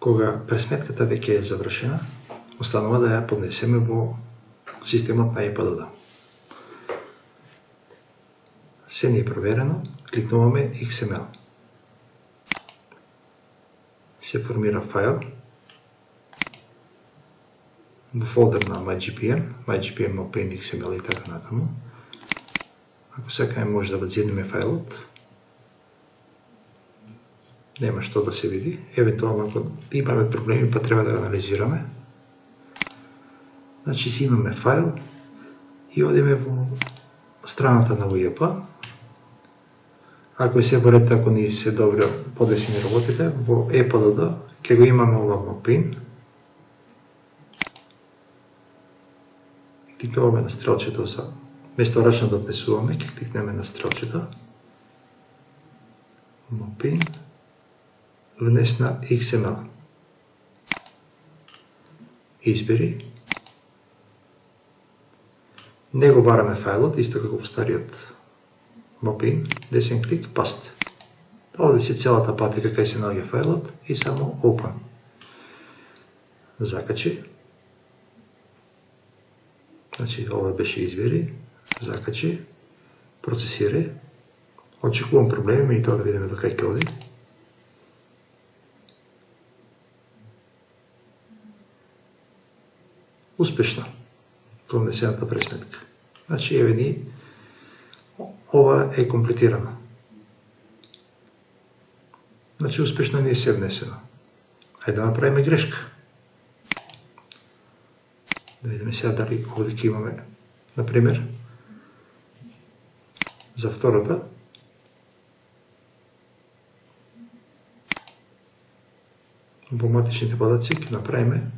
Кога пресметката веќе е завршена, останува да ја поднесеме во системот на EPDD. Се не е проверено, кликнуваме XML. Се формира файл во фолдер на MyGPM, OpenXML и така натаму. Ако сакаме може да вадзиднеме фајлот, нема што да се види. Евентуално ако имаме проблеми па треба да го анализираме. Значи си имаме файл и одиме во страната на UEP. Ако се борете, ако ни се добро подесени работите, во EPDD ќе го имаме ова Mapin. Кликнуваме на стрелчето за место рачно да внесуваме, ќе кликнеме на стрелчето. Mapin. Внес на XML. Избери. Не го бараме фајлот, исто како во стариот Mapin, десен клик, паст. Овде се целата патека кај се наоѓа фајлот и само Open. Закачи. Значи, ова беше избери, закачи, процесирај. Очекувам проблеми и тоа да видиме до кај ќе оди. Успешно внесената пресметка. Значи, еве ни, ова е комплетирано. Значи, успешно не е се внесено. Ајде да направиме грешка. Да видиме сега дали овде ќе имаме, например, за втората, во матичните подаци ќе направиме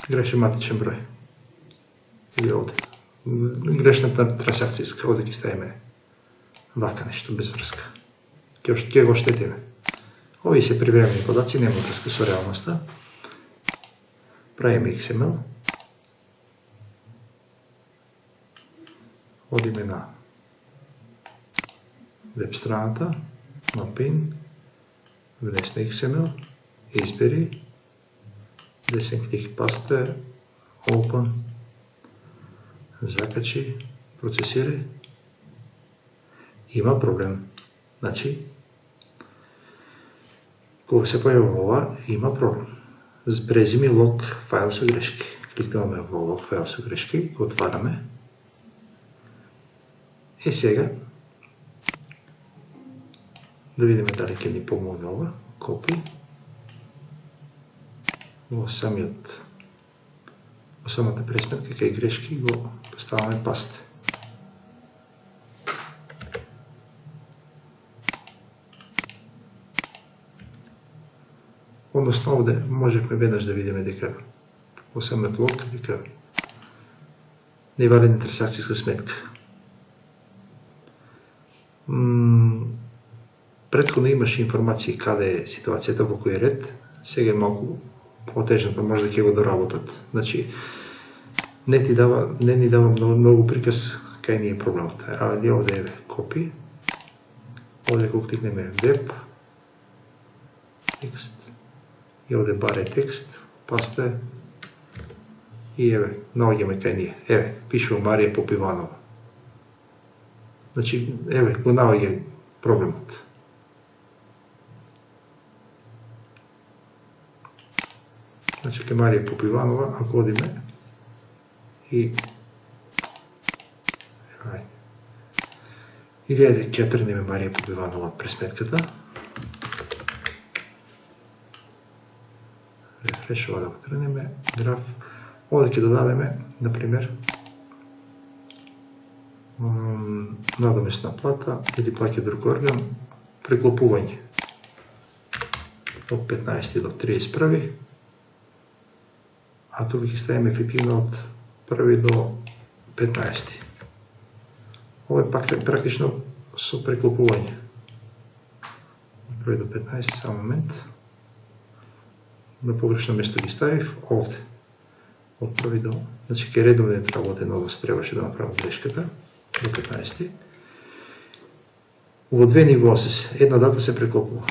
грешен матичен број. Или овде. Грешната трансакцијска, овде ќе ставиме вака нешто без врска. Ќе го штетиме. Овие се привремени подаци, нема врска со реалноста. Правиме XML. Одиме на веб страната, Mapin, внес на XML, избери, десен клик паста, Open, закачи, процесирај. Има проблем. Значи, кога се појава ова, има проблем. Презими лог файл со грешки. Кликнуваме во лог файл со грешки, го отвараме. И сега, да видиме дали ќе ни помогне ова. Копи. Во самата пресметка кај грешки го поставаме паст. Односно овде можеме веднаш да видиме дека во самиот лог дека не вали трансакцијска сметка. Претходно имаше информации каде е ситуацијата, во кој ред, сега е малку потежното, може да ќе го доработат. Значи, не ни дава многу приказ кај ни е проблемот. Али овде е копи, овде го кликнеме веб, текст, и овде баре текст, паста, и еве, наоѓаме кај ние. Еве, пишува Марија Попиванова. Значи, еве, го наоѓа проблемот. Значи, кај Марија Попиванова, ако одиме и или ајде ќе тргнеме Марија Попиванова од пресметката. Рефреш, ова да го тргнеме, граф. Овде ќе додадеме, например, надомесна плата или плаќа друг орган, преклопување од 15 до 31, а тука ќе ставиме ефективно од 1 до 15. Ова е практично со преклопување. Од 1 до 15, само момент. На погрешно место ги ставив овде. Од 1 до... Значи, ке редовниот работен однос требаше да направам грешката до 15. Во две нивоа една дата се преклопува.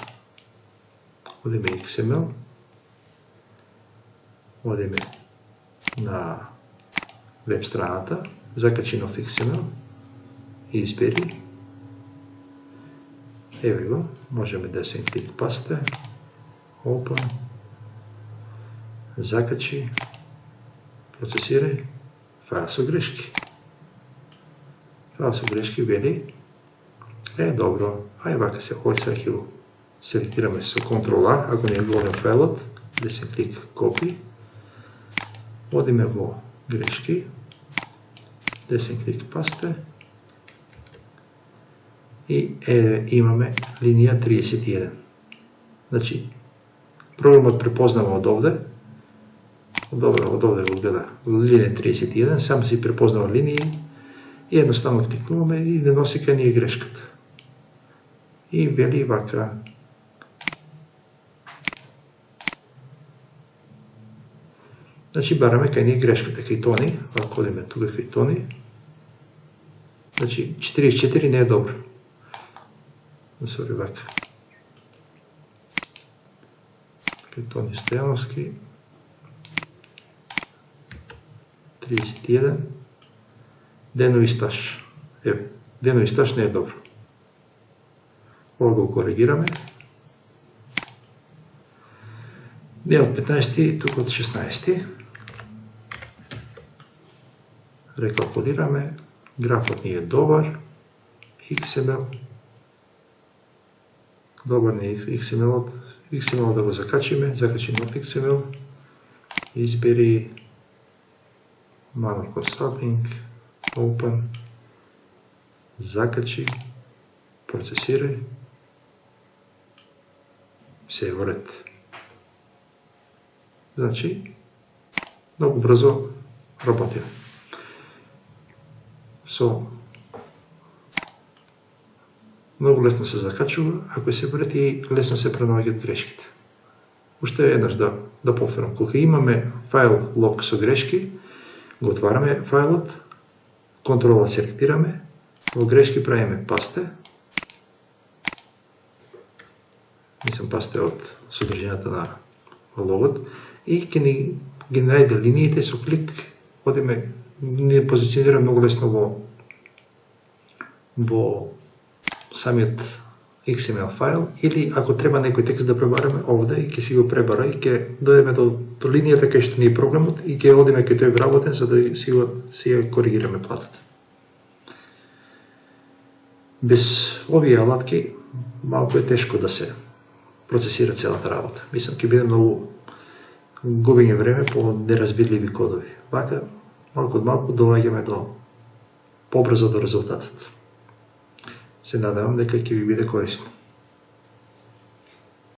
одиме XML, одиме на веб страната, закачи нов XML, избери, еве го, можеме десен клик пасте, open, закачи, процесирај, файл со грешки. Файл со грешки вели, добро, ај вака се, овој сега ќе го селектираме со Ctrl-A, ако не е голем файлот, десен клик копи, одиме во грешки, десен клик пасте и имаме линија 31. Значи, програмот препознава од овде го гледа линија 31, само си препознава линии и едноставно кликнуваме и не носи кај ние грешката. И вели вака. Значи, бараме кај ние грешката, кај тони, ако одиме тука кај тони, значи 44 не е добро. Сори, вака. Кај тони Стојановски, 31, денови стаж. Еве, денови стаж не е добро. Ова го коригираме. Не од 15, туку од 16. Рекалкулираме. Графот ни е добар. XML. Добар не е XML. XML да го закачиме. Закачи нов XML. Избери Manor Consulting. Open. Закачи. Процесирај. Се е во ред. Значи, многу брзо работи. Многу лесно се закачува, ако се врати и лесно се пренаоѓаат грешките. Уште еднаш да повторам. Кога имаме файл лог со грешки, го отвараме файлот, контрола селектираме, во грешки правиме пасте, пасте од содржината на логот, и ќе ги најде линиите со клик, одиме, не позиционира многу лесно во самиот XML файл, или ако треба некој текст да пребараме овде, и ќе си го пребара и ќе дојдеме до линијата кај што ни е проблемот и ќе одиме кај тој вработен за да си ја коригираме платата. Без овие алатки малку е тешко да се процесира целата работа. Мислам, ќе биде многу губење време по неразбирливи кодови. Вака, малку од малку доаѓаме побрзо до резултатот. Се надевам дека ќе ви биде корисно.